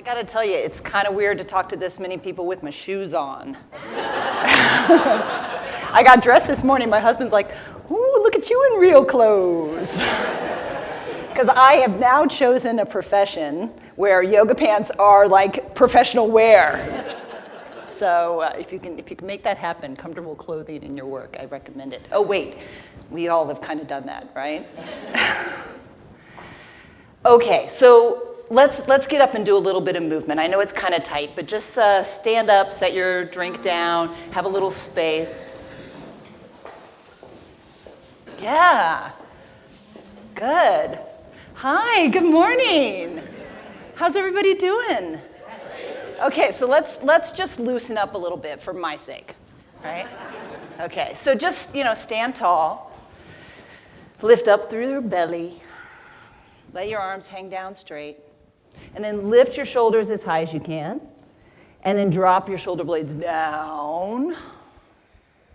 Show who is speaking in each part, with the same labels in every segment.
Speaker 1: gotta tell you, it's kind of weird to talk to this many people with my shoes on. I got dressed this morning, my husband's like, ooh, look at you in real clothes. Because I have now chosen a profession where yoga pants are like professional wear. So if you can make that happen, comfortable clothing in your work, I recommend it. Oh wait, we all have kind of done that, right? Okay, so let's get up and do a little bit of movement. I know it's kind of tight, but just stand up, set your drink down, have a little space. Yeah, good. Hi, good morning. How's everybody doing? Okay, so let's just loosen up a little bit for my sake, right? Okay, so just, stand tall, lift up through your belly, let your arms hang down straight, and then lift your shoulders as high as you can, and then drop your shoulder blades down.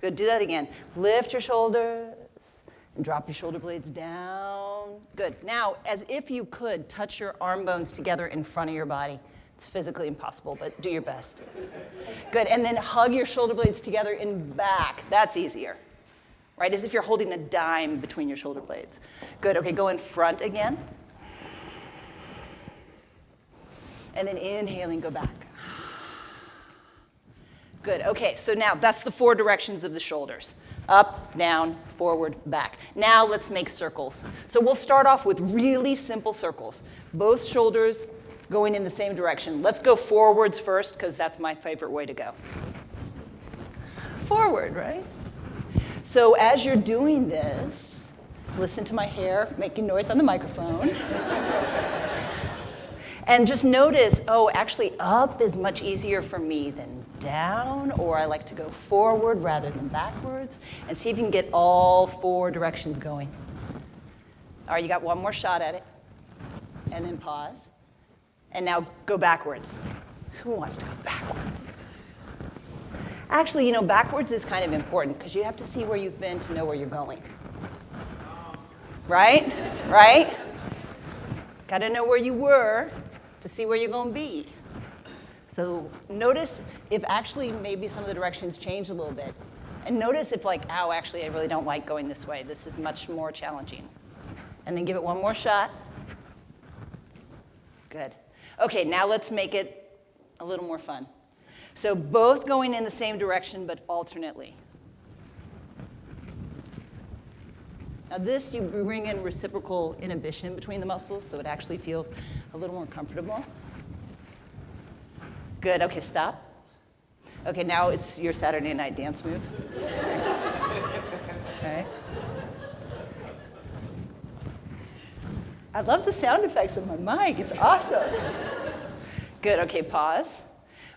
Speaker 1: Good, do that again. Lift your shoulders and drop your shoulder blades down. Good, now, as if you could, touch your arm bones together in front of your body. It's physically impossible, but do your best. Good, and then hug your shoulder blades together in back. That's easier, right? As if you're holding a dime between your shoulder blades. Good, okay, go in front again. And then inhaling, go back. Good, okay, so now that's the 4 directions of the shoulders. Up, down, forward, back. Now let's make circles. So we'll start off with really simple circles. Both shoulders going in the same direction. Let's go forwards first, because that's my favorite way to go. Forward, right? So as you're doing this, listen to my hair making noise on the microphone. And just notice, oh, actually up is much easier for me than down, or I like to go forward rather than backwards, and see if you can get all 4 directions going. All right, you got one more shot at it, and then pause, and now go backwards. Who wants to go backwards? Actually, backwards is kind of important, because you have to see where you've been to know where you're going. Right? Right? Got to know where you were to see where you're going to be. So notice if actually maybe some of the directions change a little bit. And notice if actually I really don't like going this way. This is much more challenging. And then give it one more shot. Good. Okay, now let's make it a little more fun. So both going in the same direction, but alternately. Now this, you bring in reciprocal inhibition between the muscles, so it actually feels a little more comfortable. Good, okay, stop. Okay, now it's your Saturday night dance move. Okay. I love the sound effects of my mic, it's awesome. Good, okay, pause.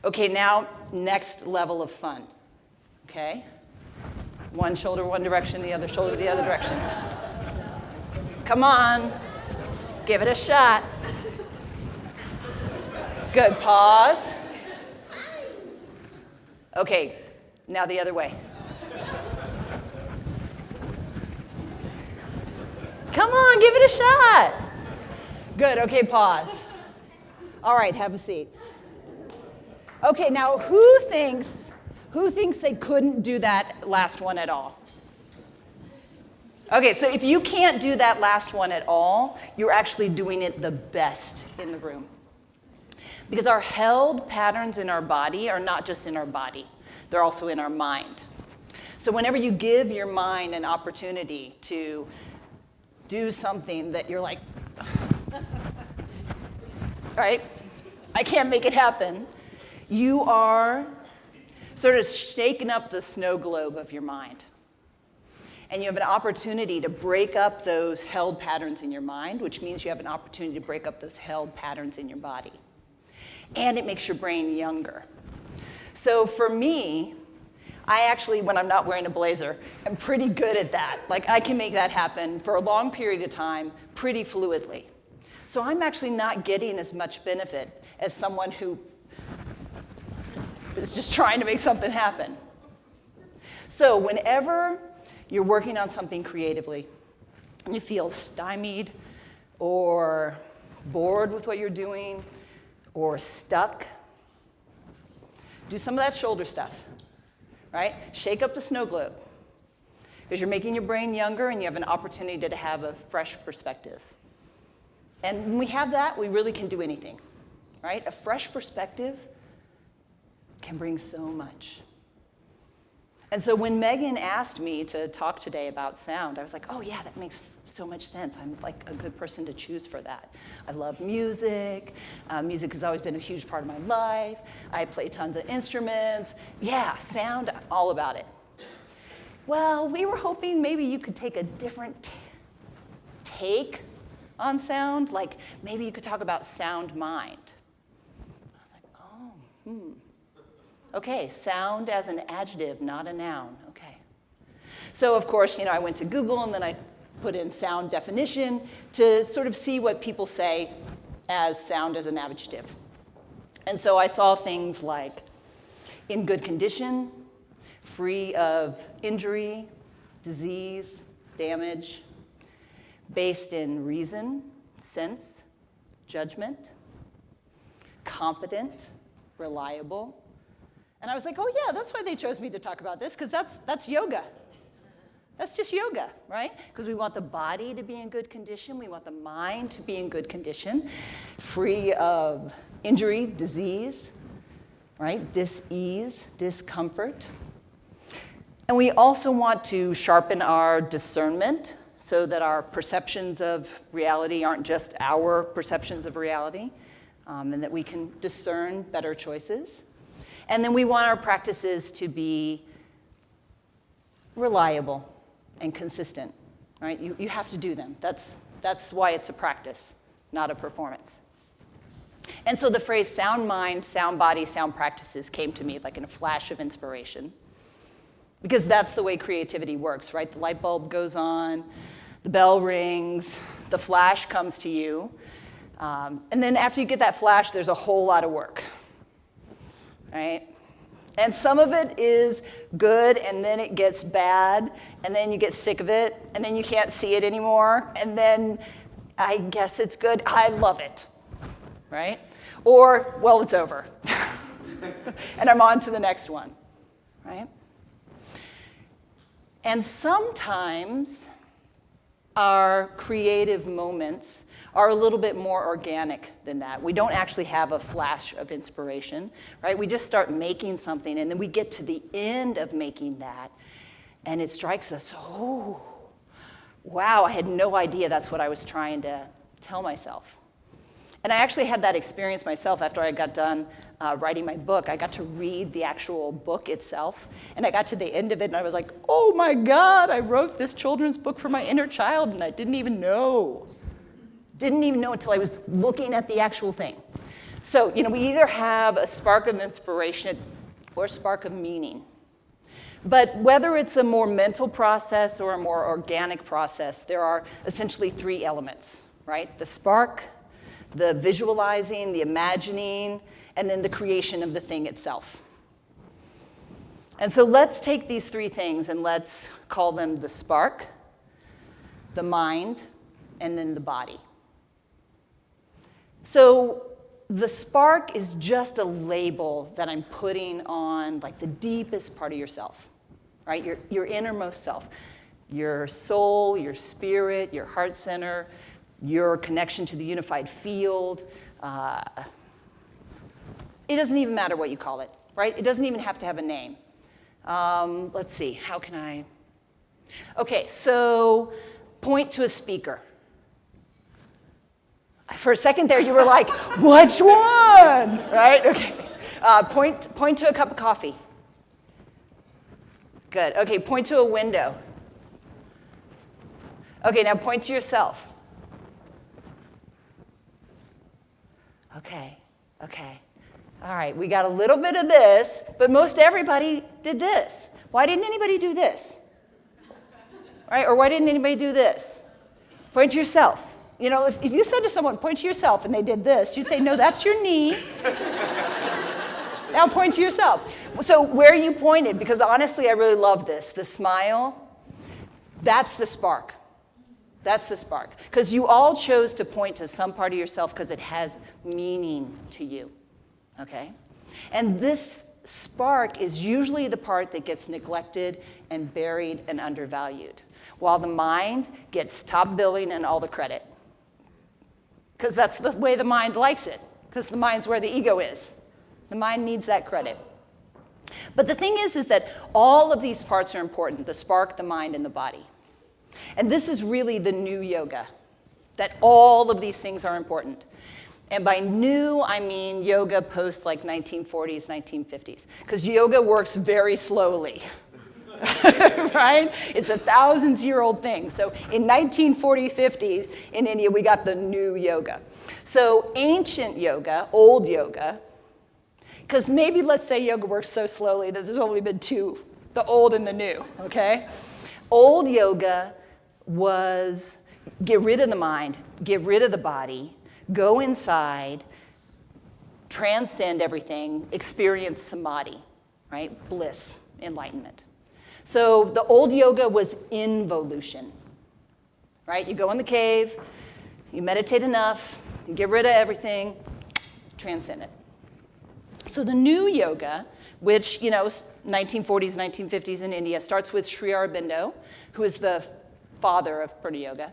Speaker 1: Okay, now next level of fun, okay? One shoulder one direction, the other shoulder the other direction. Come on, give it a shot. Good, pause. Okay, now the other way. Come on, give it a shot. Good, okay, pause. All right, have a seat. Okay, now who thinks they couldn't do that last one at all? Okay, so if you can't do that last one at all, you're actually doing it the best in the room. Because our held patterns in our body are not just in our body, they're also in our mind. So whenever you give your mind an opportunity to do something that you're like, right? I can't make it happen. You are sort of shaking up the snow globe of your mind. And you have an opportunity to break up those held patterns in your mind, which means you have an opportunity to break up those held patterns in your body. And it makes your brain younger. So for me, I actually, when I'm not wearing a blazer, am pretty good at that. Like I can make that happen for a long period of time pretty fluidly. So I'm actually not getting as much benefit as someone who is just trying to make something happen. So whenever you're working on something creatively and you feel stymied or bored with what you're doing, or stuck. Do some of that shoulder stuff, right? Shake up the snow globe, because you're making your brain younger and you have an opportunity to have a fresh perspective. And when we have that, we really can do anything, right? A fresh perspective can bring so much. And so when Megan asked me to talk today about sound, I was like, oh yeah, that makes so much sense. I'm like a good person to choose for that. I love music. Music has always been a huge part of my life. I play tons of instruments. Yeah, sound, all about it. Well, we were hoping maybe you could take a different take on sound. Like maybe you could talk about sound mind. I was like, Okay, sound as an adjective, not a noun. Okay. So of course, I went to Google and then I put in sound definition to sort of see what people say as sound as an adjective. And so I saw things like in good condition, free of injury, disease, damage, based in reason, sense, judgment, competent, reliable. And I was like, oh yeah, that's why they chose me to talk about this, because that's yoga. That's just yoga, right? Because we want the body to be in good condition. We want the mind to be in good condition, free of injury, disease, right? Dis-ease, discomfort. And we also want to sharpen our discernment so that our perceptions of reality aren't just our perceptions of reality, and that we can discern better choices. And then we want our practices to be reliable and consistent, right? You have to do them. That's why it's a practice, not a performance. And so the phrase sound mind, sound body, sound practices came to me like in a flash of inspiration, because that's the way creativity works, right? The light bulb goes on, the bell rings, the flash comes to you, and then after you get that flash, there's a whole lot of work. Right? And some of it is good, and then it gets bad, and then you get sick of it, and then you can't see it anymore, and then I guess it's good. I love it, right? Or, well, it's over, and I'm on to the next one, right? And sometimes our creative moments are a little bit more organic than that. We don't actually have a flash of inspiration, right? We just start making something, and then we get to the end of making that, and it strikes us, oh, wow, I had no idea that's what I was trying to tell myself. And I actually had that experience myself after I got done writing my book. I got to read the actual book itself, and I got to the end of it, and I was like, oh my God, I wrote this children's book for my inner child, and I didn't even know. Didn't even know until I was looking at the actual thing. So, we either have a spark of inspiration or a spark of meaning. But whether it's a more mental process or a more organic process, there are essentially three elements, right? The spark, the visualizing, the imagining, and then the creation of the thing itself. And so let's take these three things and let's call them the spark, the mind, and then the body. So the spark is just a label that I'm putting on like the deepest part of yourself, right? Your innermost self, your soul, your spirit, your heart center, your connection to the unified field. It doesn't even matter what you call it, right? It doesn't even have to have a name. Let's see, how can I? Okay, so point to a speaker. For a second there, you were like, which one? Right? Okay. Point to a cup of coffee. Good. Okay, point to a window. Okay, now point to yourself. Okay. All right, we got a little bit of this, but most everybody did this. Why didn't anybody do this? Right? Or why didn't anybody do this? Point to yourself. If you said to someone, point to yourself, and they did this, you'd say, no, that's your knee. Now point to yourself. So where you pointed, because honestly, I really love this. The smile, that's the spark. That's the spark. Because you all chose to point to some part of yourself because it has meaning to you, okay? And this spark is usually the part that gets neglected and buried and undervalued, while the mind gets top billing and all the credit. Because that's the way the mind likes it, because the mind's where the ego is. The mind needs that credit. But the thing is that all of these parts are important, the spark, the mind, and the body. And this is really the new yoga, that all of these things are important. And by new, I mean yoga post like 1940s, 1950s, because yoga works very slowly, right? It's a thousands-year-old thing. So in 1940s, 50s, in India, we got the new yoga. So ancient yoga, old yoga, because maybe let's say yoga works so slowly that there's only been two, the old and the new, okay? Old yoga was get rid of the mind, get rid of the body, go inside, transcend everything, experience samadhi, right? Bliss, enlightenment. So the old yoga was involution, right? You go in the cave, you meditate enough, you get rid of everything, transcend it. So the new yoga, which, 1940s, 1950s in India, starts with Sri Aurobindo, who is the father of Purna Yoga.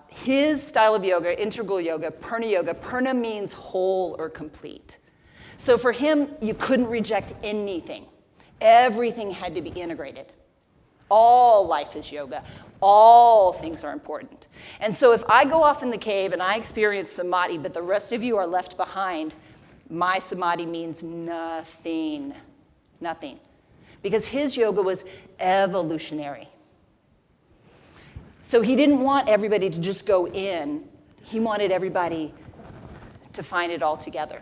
Speaker 1: His style of yoga, integral yoga, Purna yoga, Purna means whole or complete. So for him, you couldn't reject anything. Everything had to be integrated. All life is yoga. All things are important. And so if I go off in the cave and I experience samadhi, but the rest of you are left behind, my samadhi means nothing. Nothing. Because his yoga was evolutionary. So he didn't want everybody to just go in. He wanted everybody to find it all together.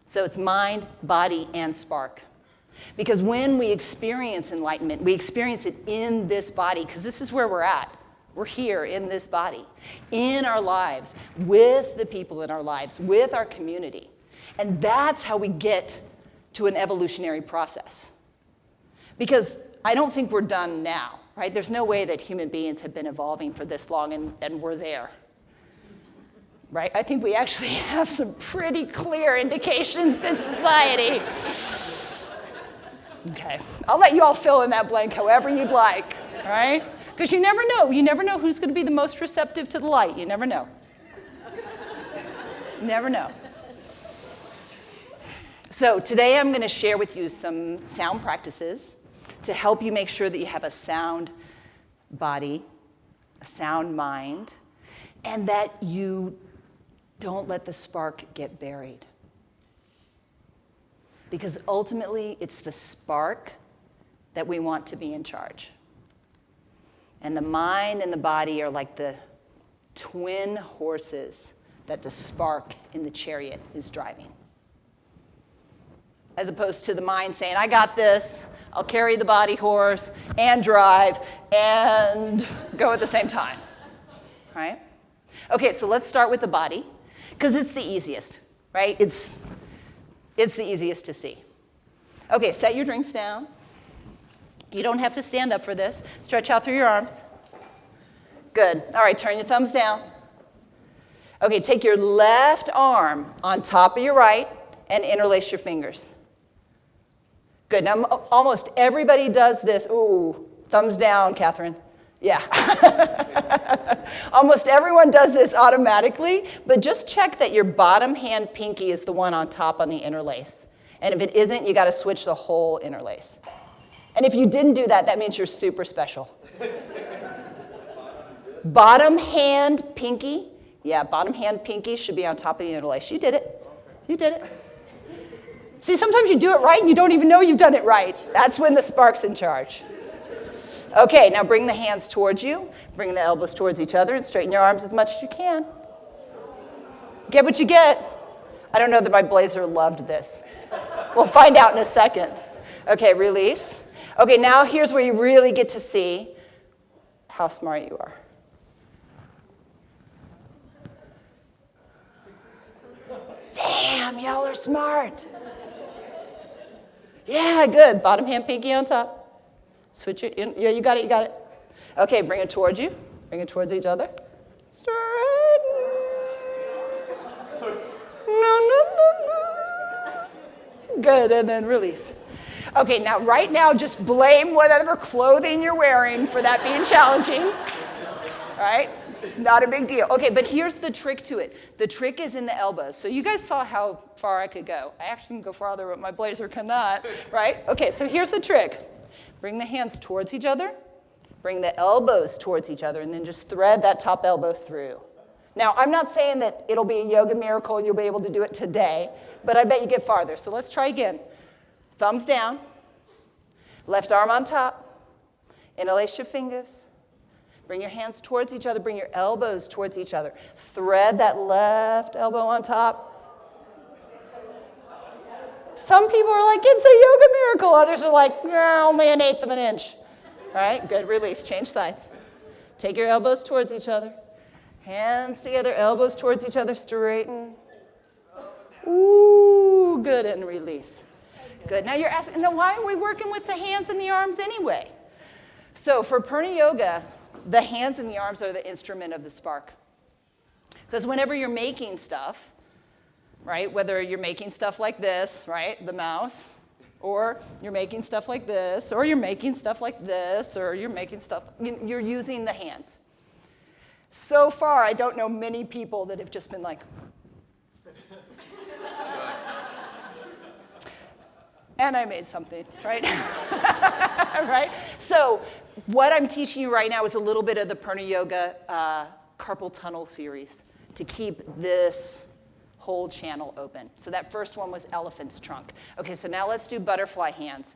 Speaker 1: So it's mind, body, and spark. Because when we experience enlightenment, we experience it in this body, because this is where we're at. We're here in this body, in our lives, with the people in our lives, with our community. And that's how we get to an evolutionary process. Because I don't think we're done now, right? There's no way that human beings have been evolving for this long and we're there, right? I think we actually have some pretty clear indications in society. Okay, I'll let you all fill in that blank however you'd like, right? Because you never know. You never know who's going to be the most receptive to the light. You never know. You never know. So today I'm going to share with you some sound practices to help you make sure that you have a sound body, a sound mind, and that you don't let the spark get buried. Because ultimately, it's the spark that we want to be in charge. And the mind and the body are like the twin horses that the spark in the chariot is driving. As opposed to the mind saying, I got this, I'll carry the body horse and drive and go at the same time, right? Okay, so let's start with the body, because it's the easiest, right? It's the easiest to see. Okay, set your drinks down. You don't have to stand up for this. Stretch out through your arms. Good. All right, turn your thumbs down. Okay, take your left arm on top of your right and interlace your fingers. Good. Now, almost everybody does this. Ooh, thumbs down, Catherine. Yeah. Almost everyone does this automatically, but just check that your bottom hand pinky is the one on top on the interlace. And if it isn't, you got to switch the whole interlace. And if you didn't do that, that means you're super special. Bottom hand pinky. Yeah, bottom hand pinky should be on top of the interlace. You did it. You did it. See, sometimes you do it right and you don't even know you've done it right. That's when the spark's in charge. Okay, now bring the hands towards you. Bring the elbows towards each other and straighten your arms as much as you can. Get what you get. I don't know that my blazer loved this. We'll find out in a second. Okay, release. Okay, now here's where you really get to see how smart you are. Damn, y'all are smart. Yeah, good. Bottom hand pinky on top. Switch it in. Yeah, you got it, you got it. Okay, bring it towards you. Bring it towards each other. Straighten. No. Good, and then release. Okay, now right now just blame whatever clothing you're wearing for that being challenging. All right? Not a big deal. Okay, but here's the trick to it. The trick is in the elbows. So you guys saw how far I could go. I actually can go farther, but my blazer cannot, right? Okay, so here's the trick. Bring the hands towards each other. Bring the elbows towards each other, and then just thread that top elbow through. Now, I'm not saying that it'll be a yoga miracle and you'll be able to do it today, but I bet you get farther. So let's try again. Thumbs down. Left arm on top. Interlace your fingers. Bring your hands towards each other. Bring your elbows towards each other. Thread that left elbow on top. Some people are like, it's a yoga miracle. Others are like, only an eighth of an inch. All right, good. Release. Change sides. Take your elbows towards each other. Hands together, elbows towards each other. Straighten. Ooh, good. And release. Good. Now you're asking, why are we working with the hands and the arms anyway? So for Purna Yoga, the hands and the arms are the instrument of the spark. Because whenever you're making stuff, right, whether you're making stuff like this, right, the mouse, or you're making stuff like this, or you're making stuff like this, or you're making stuff, you're using the hands. So far, I don't know many people that have just been like, and I made something, right? Right? So what I'm teaching you right now is a little bit of the Purna Yoga carpal tunnel series to keep this whole channel open. So that first one was elephant's trunk. Okay, so now let's do butterfly hands.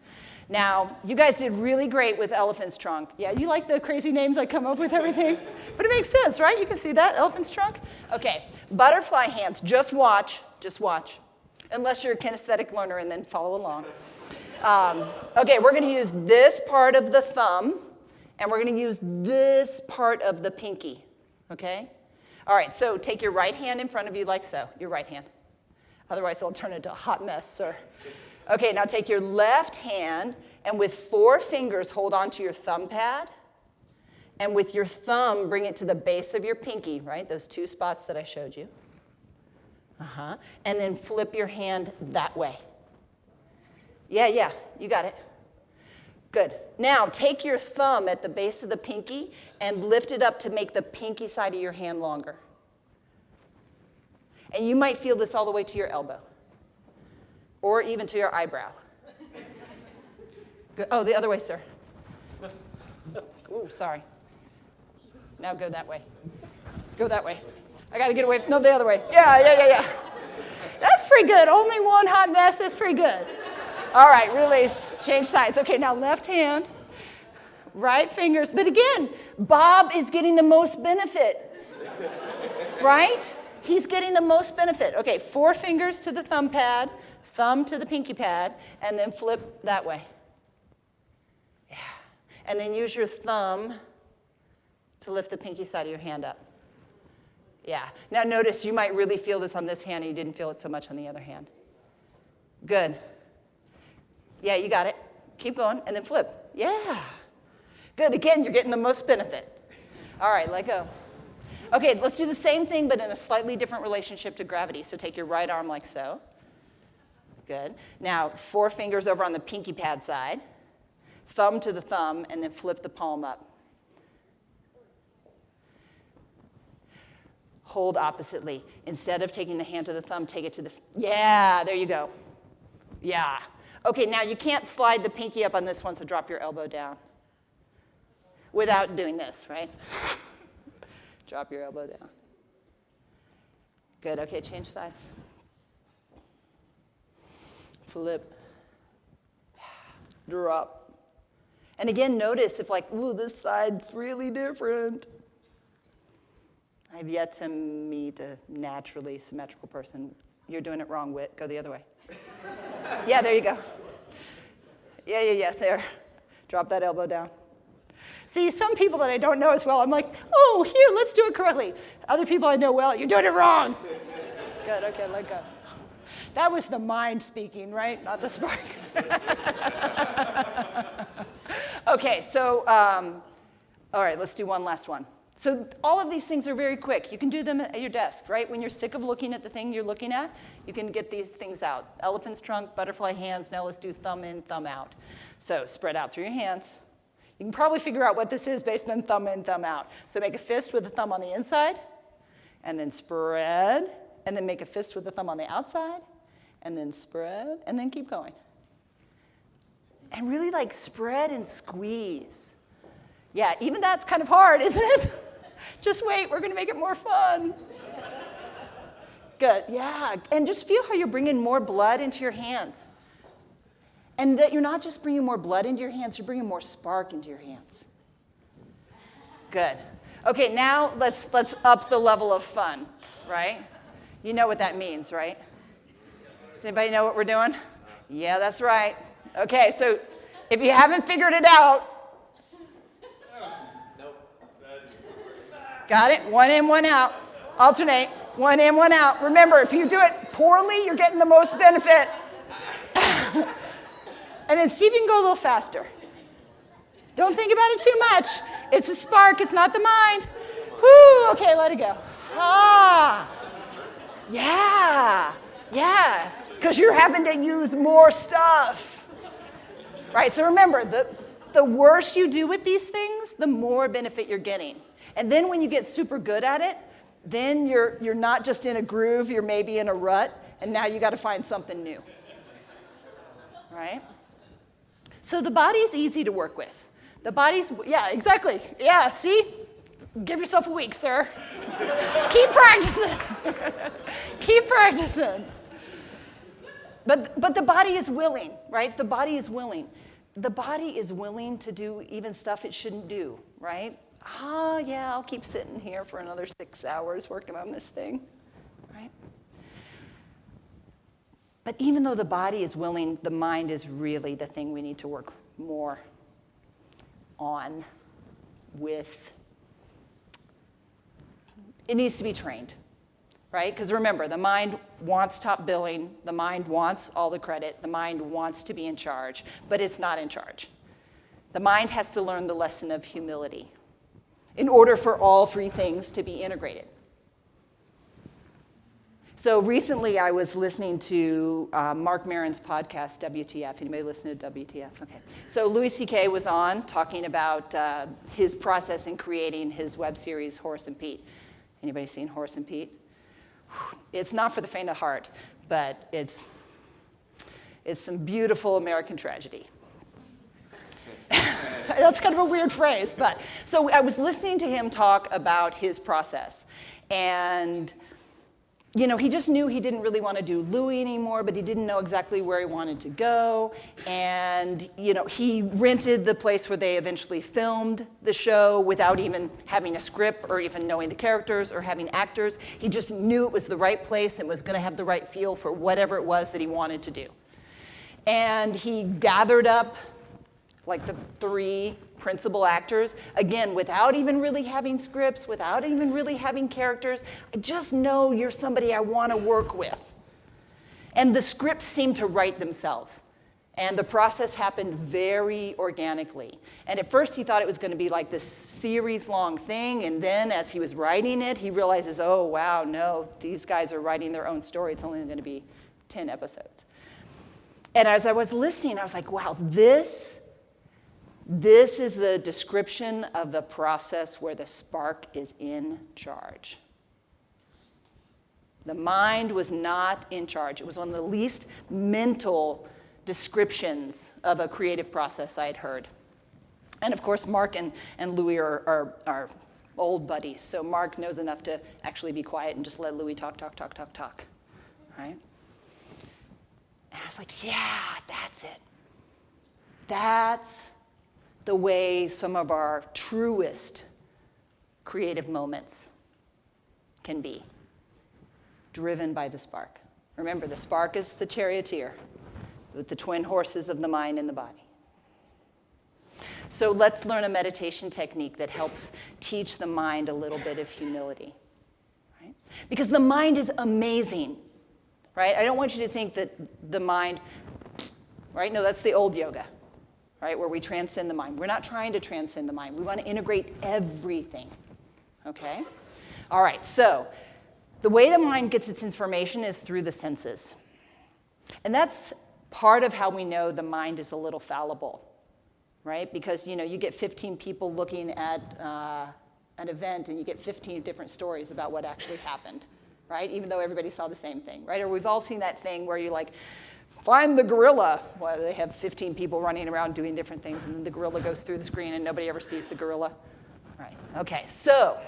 Speaker 1: Now, you guys did really great with elephant's trunk. Yeah, you like the crazy names I come up with, everything? But it makes sense, right? You can see that, elephant's trunk? Okay, butterfly hands, just watch. Unless you're a kinesthetic learner, and then follow along. Okay, we're going to use this part of the thumb, and we're going to use this part of the pinky, okay? All right, so take your right hand in front of you like so, your right hand. Otherwise, it'll turn into a hot mess, sir. Okay, now take your left hand, and with 4 fingers, hold on to your thumb pad, and with your thumb, bring it to the base of your pinky, right? Those 2 spots that I showed you. And then flip your hand that way. Yeah, you got it. Good. Now, take your thumb at the base of the pinky and lift it up to make the pinky side of your hand longer. And you might feel this all the way to your elbow, or even to your eyebrow. Good. Oh, the other way, sir. Ooh, sorry. Now go that way. Go that way. I got to get away. No, the other way. Yeah. That's pretty good. Only one hot mess. That's pretty good. All right, release. Change sides. Okay, now left hand, right fingers. But again, Bob is getting the most benefit, right? He's getting the most benefit. Okay, 4 fingers to the thumb pad, thumb to the pinky pad, and then flip that way. Yeah. And then use your thumb to lift the pinky side of your hand up. Yeah. Now notice you might really feel this on this hand and you didn't feel it so much on the other hand. Good. Yeah, you got it. Keep going and then flip. Yeah. Good. Again, you're getting the most benefit. All right, let go. Okay, let's do the same thing but in a slightly different relationship to gravity. So take your right arm like so. Good. Now 4 fingers over on the pinky pad side. Thumb to the thumb and then flip the palm up. Hold oppositely. Instead of taking the hand to the thumb, take it to the, yeah, there you go. Yeah. Okay, now you can't slide the pinky up on this one, so drop your elbow down. Without doing this, right? Drop your elbow down. Good, okay, change sides. Flip. Drop. And again, notice if like, ooh, this side's really different. I've yet to meet a naturally symmetrical person. You're doing it wrong, Whit. Go the other way. Yeah, there you go. Yeah, there. Drop that elbow down. See, some people that I don't know as well, I'm like, oh, here, let's do it correctly. Other people I know well, you're doing it wrong. Good, okay, let go. That was the mind speaking, right? Not the spark. Okay, so All right, let's do one last one. So all of these things are very quick. You can do them at your desk, right? When you're sick of looking at the thing you're looking at, you can get these things out. Elephant's trunk, butterfly hands. Now let's do thumb in, thumb out. So spread out through your hands. You can probably figure out what this is based on thumb in, thumb out. So make a fist with the thumb on the inside, and then spread, and then make a fist with the thumb on the outside, and then spread, and then keep going. And really like spread and squeeze. Yeah, even that's kind of hard, isn't it? Just wait, we're going to make it more fun. Good, yeah. And just feel how you're bringing more blood into your hands. And that you're not just bringing more blood into your hands, you're bringing more spark into your hands. Good. Okay, now let's up the level of fun, right? You know what that means, right? Does anybody know what we're doing? Yeah, that's right. Okay, so if you haven't figured it out, got it? One in, one out. Alternate. One in, one out. Remember, if you do it poorly, you're getting the most benefit. And then see if you can go a little faster. Don't think about it too much. It's a spark. It's not the mind. Whoo, okay, let it go. Ah, yeah, because you're having to use more stuff. Right, so remember, the worse you do with these things, the more benefit you're getting. And then when you get super good at it, then you're not just in a groove, you're maybe in a rut, and now you got to find something new. Right? So the body's easy to work with. The body's, yeah, exactly. Yeah, see? Give yourself a week, sir. Keep practicing. Keep practicing. But the body is willing, right? The body is willing. The body is willing to do even stuff it shouldn't do, right? Oh, yeah, I'll keep sitting here for another 6 hours working on this thing, right? But even though the body is willing, the mind is really the thing we need to work more on with. It needs to be trained, right? Because remember, the mind wants top billing, the mind wants all the credit, the mind wants to be in charge, but it's not in charge. The mind has to learn the lesson of humility in order for all three things to be integrated. So recently I was listening to Mark Maron's podcast, WTF. Anybody listen to WTF? Okay. So Louis C.K. was on talking about his process in creating his web series, Horace and Pete. Anybody seen Horace and Pete? It's not for the faint of heart, but it's some beautiful American tragedy. That's kind of a weird phrase, but so I was listening to him talk about his process, and you know, he just knew he didn't really want to do Louis anymore, but he didn't know exactly where he wanted to go. And, you know, he rented the place where they eventually filmed the show without even having a script or even knowing the characters or having actors. He just knew it was the right place and was going to have the right feel for whatever it was that he wanted to do. And he gathered up like the three principal actors, again, without even really having scripts, without even really having characters. I just know you're somebody I want to work with. And the scripts seemed to write themselves. And the process happened very organically. And at first he thought it was going to be like this series-long thing, and then as he was writing it, he realizes, oh, wow, no, these guys are writing their own story. It's only going to be 10 episodes. And as I was listening, I was like, wow, this is the description of the process where the spark is in charge. The mind was not in charge. It was one of the least mental descriptions of a creative process I had heard. And of course, Mark and Louis are old buddies, so Mark knows enough to actually be quiet and just let Louis talk, right? And I was like, yeah, that's it. That's the way some of our truest creative moments can be, driven by the spark. Remember, the spark is the charioteer with the twin horses of the mind and the body. So let's learn a meditation technique that helps teach the mind a little bit of humility, right? Because the mind is amazing, right? I don't want you to think that the mind, right? No, that's the old yoga. right, where we transcend the mind. We're not trying to transcend the mind. We want to integrate everything, okay? All right, so the way the mind gets its information is through the senses. And that's part of how we know the mind is a little fallible, right? Because, you get 15 people looking at an event and you get 15 different stories about what actually happened, right? Even though everybody saw the same thing, right? Or we've all seen that thing where you're like, find the gorilla. Well, they have 15 people running around doing different things, and then the gorilla goes through the screen and nobody ever sees the gorilla. Right, okay, so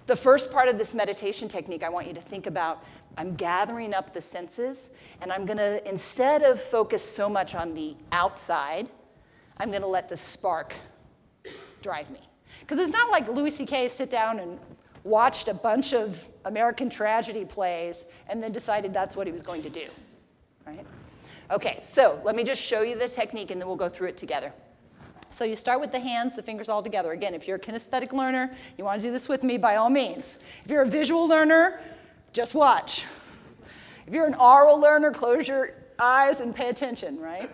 Speaker 1: the first part of this meditation technique, I want you to think about, I'm gathering up the senses, and I'm gonna, instead of focus so much on the outside, I'm gonna let the spark drive me. Because it's not like Louis C.K. sit down and watched a bunch of American tragedy plays and then decided that's what he was going to do, right? Okay, so let me just show you the technique and then we'll go through it together. So you start with the hands, the fingers all together. Again, if you're a kinesthetic learner, you want to do this with me, by all means. If you're a visual learner, just watch. If you're an oral learner, close your eyes and pay attention, right?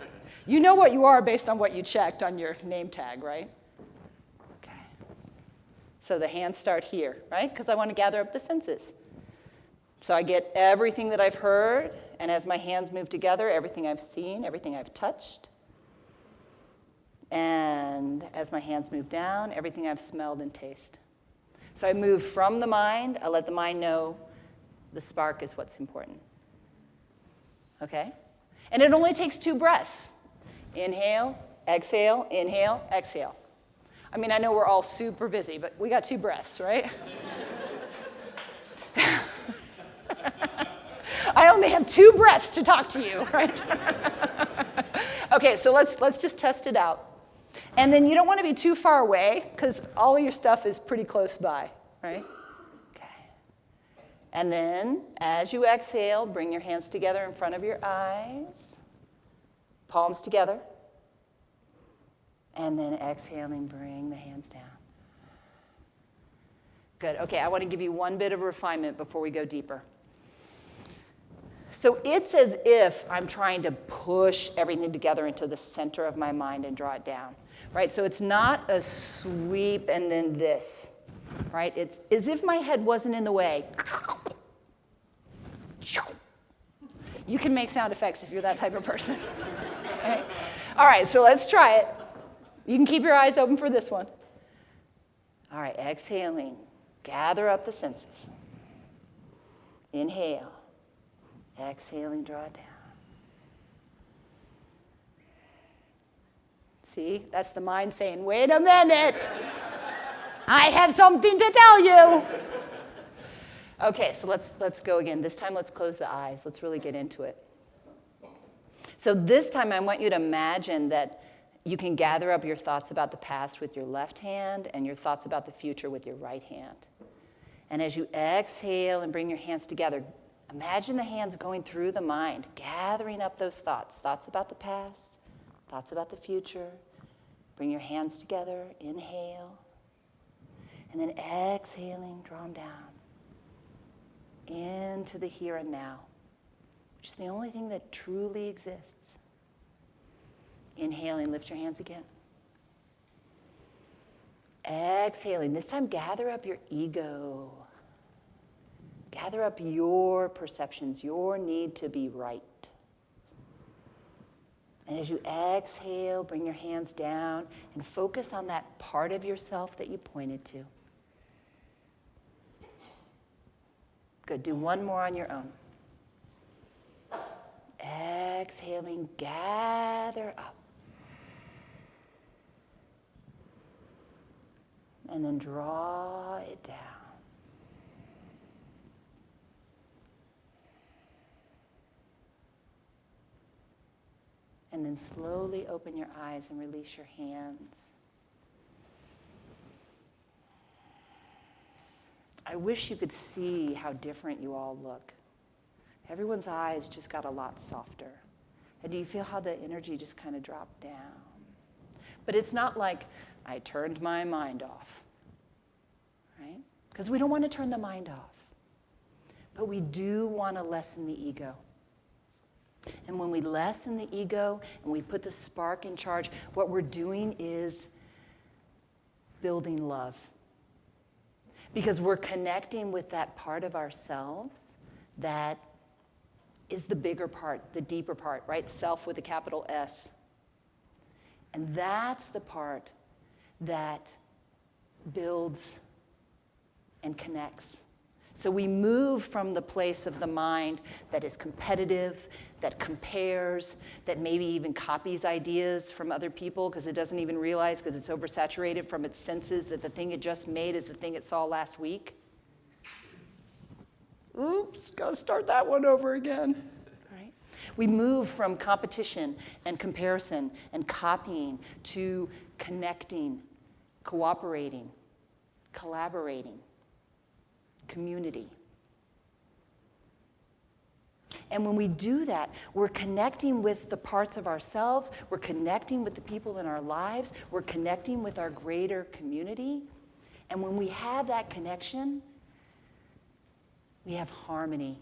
Speaker 1: You know what you are based on what you checked on your name tag, right? Okay. So the hands start here, right? Because I want to gather up the senses. So I get everything that I've heard, and as my hands move together, everything I've seen, everything I've touched. And as my hands move down, everything I've smelled and tasted. So I move from the mind. I let the mind know the spark is what's important. Okay? And it only takes 2 breaths. Inhale, exhale, inhale, exhale. I mean, I know we're all super busy, but we got 2 breaths, right? I only have 2 breaths to talk to you, right? Okay, so let's just test it out. And then you don't want to be too far away, because all of your stuff is pretty close by, right? Okay. And then, as you exhale, bring your hands together in front of your eyes, palms together. And then exhaling, bring the hands down. Good. Okay, I want to give you one bit of refinement before we go deeper. So it's as if I'm trying to push everything together into the center of my mind and draw it down, right? So it's not a sweep and then this, right? It's as if my head wasn't in the way. You can make sound effects if you're that type of person. Okay? All right, so let's try it. You can keep your eyes open for this one. All right, exhaling. Gather up the senses. Inhale. Exhaling, draw it down. See, that's the mind saying, wait a minute. I have something to tell you. Okay, so let's go again. This time, let's close the eyes. Let's really get into it. So this time, I want you to imagine that you can gather up your thoughts about the past with your left hand and your thoughts about the future with your right hand. And as you exhale and bring your hands together, imagine the hands going through the mind, gathering up those thoughts. Thoughts about the past, thoughts about the future. Bring your hands together, inhale. And then exhaling, draw them down into the here and now, which is the only thing that truly exists. Inhaling, lift your hands again. Exhaling, this time gather up your ego. Gather up your perceptions, your need to be right. And as you exhale, bring your hands down and focus on that part of yourself that you pointed to. Good, do one more on your own. Exhaling, gather up. And then draw it down. And then slowly open your eyes and release your hands. I wish you could see how different you all look. Everyone's eyes just got a lot softer. And do you feel how the energy just kind of dropped down? But it's not like I turned my mind off, right? Because we don't want to turn the mind off. But we do want to lessen the ego. And when we lessen the ego and we put the spark in charge, what we're doing is building love. Because we're connecting with that part of ourselves that is the bigger part, the deeper part, right? Self with a capital S. And that's the part that builds and connects. So we move from the place of the mind that is competitive, that compares, that maybe even copies ideas from other people because it doesn't even realize because it's oversaturated from its senses that the thing it just made is the thing it saw last week. Oops, gotta start that one over again. Right? We move from competition and comparison and copying to connecting, cooperating, collaborating, community. And when we do that, we're connecting with the parts of ourselves, we're connecting with the people in our lives, we're connecting with our greater community. And when we have that connection, we have harmony.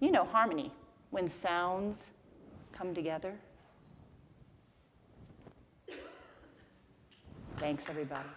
Speaker 1: You know harmony, when sounds come together. Thanks, everybody.